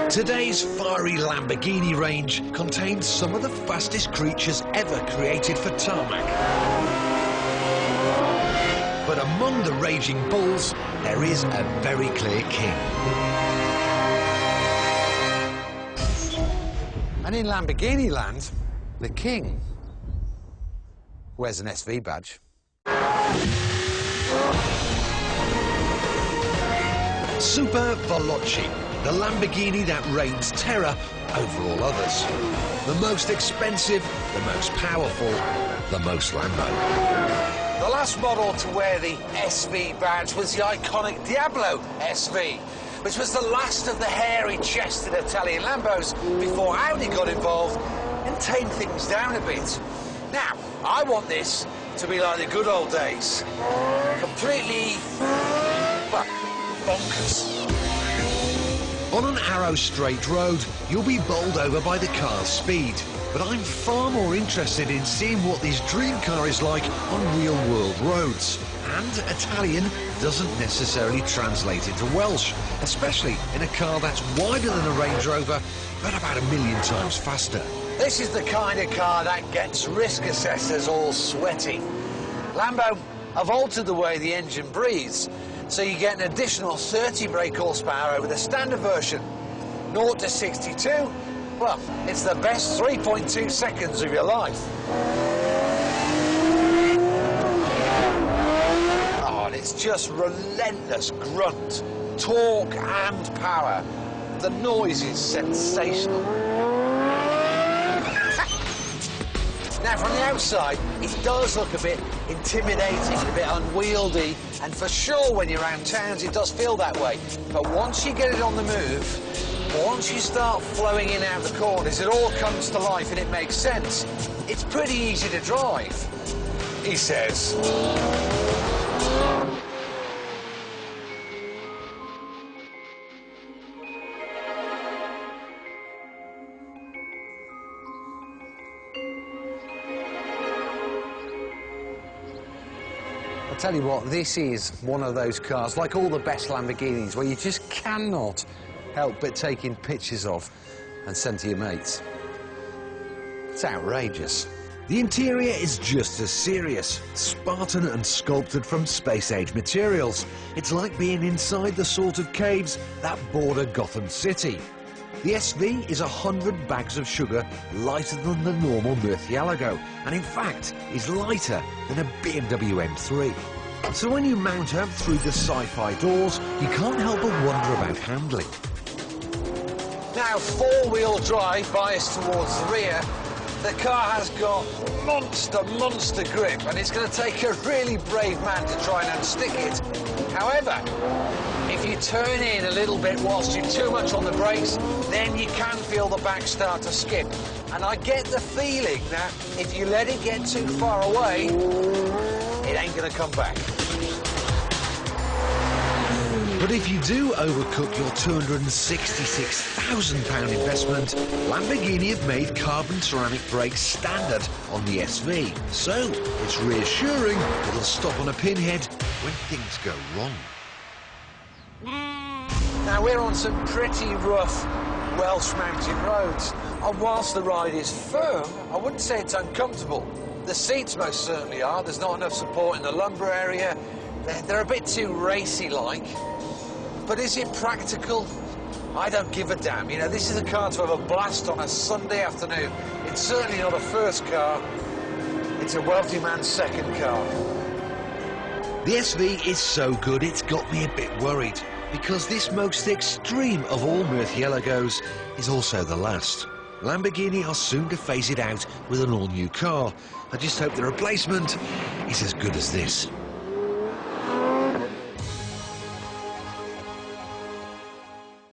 Today's fiery Lamborghini range contains some of the fastest creatures ever created for tarmac. But among the raging bulls, there is a very clear king. And in Lamborghini land, the king wears an SV badge. Super Veloci, the Lamborghini that reigns terror over all others. The most expensive, the most powerful, the most Lambo. The last model to wear the SV badge was the iconic Diablo SV, which was the last of the hairy-chested Italian Lambos before Audi got involved and tamed things down a bit. Now, I want this to be like the good old days. Completely, well, bonkers. On an arrow straight road, you'll be bowled over by the car's speed. But I'm far more interested in seeing what this dream car is like on real-world roads. And Italian doesn't necessarily translate into Welsh, especially in a car that's wider than a Range Rover, but about 1 million times faster. This is the kind of car that gets risk assessors all sweaty. Lambo have altered the way the engine breathes, so you get an additional 30 brake horsepower over the standard version. 0 to 62, well, it's the best 3.2 seconds of your life. Oh, and it's just relentless grunt, torque and power. The noise is sensational. Now, from the outside, it does look a bit intimidating, a bit unwieldy, and for sure when you're around towns it does feel that way. But once you get it on the move, once you start flowing in out the corners, it all comes to life and it makes sense. It's pretty easy to drive, he says. Tell you what, this is one of those cars, like all the best Lamborghinis, where you just cannot help but taking pictures of and send to your mates. It's outrageous. The interior is just as serious, Spartan and sculpted from space-age materials. It's like being inside the sort of caves that border Gotham City. The SV is 100 bags of sugar lighter than the normal Murcielago, and in fact is lighter than a BMW M3. So when you mount her through the sci-fi doors, you can't help but wonder about handling. Now, four-wheel drive biased towards the rear, the car has got monster grip, and it's going to take a really brave man to try and unstick it. However, if you turn in a little bit whilst you're too much on the brakes, then you can feel the back start to skip. And I get the feeling that if you let it get too far away, it ain't going to come back. But if you do overcook your £266,000 investment, Lamborghini have made carbon ceramic brakes standard on the SV. So it's reassuring it'll stop on a pinhead when things go wrong. Now, we're on some pretty rough Welsh mountain roads, and whilst the ride is firm, I wouldn't say it's uncomfortable. The seats most certainly are. There's not enough support in the lumbar area. They're a bit too racy-like. But is it practical? I don't give a damn. You know, this is a car to have a blast on a Sunday afternoon. It's certainly not a first car. It's a wealthy man's second car. The SV is so good it's got me a bit worried, because this most extreme of all Murcielagos is also the last. Lamborghini are soon to phase it out with an all-new car. I just hope the replacement is as good as this.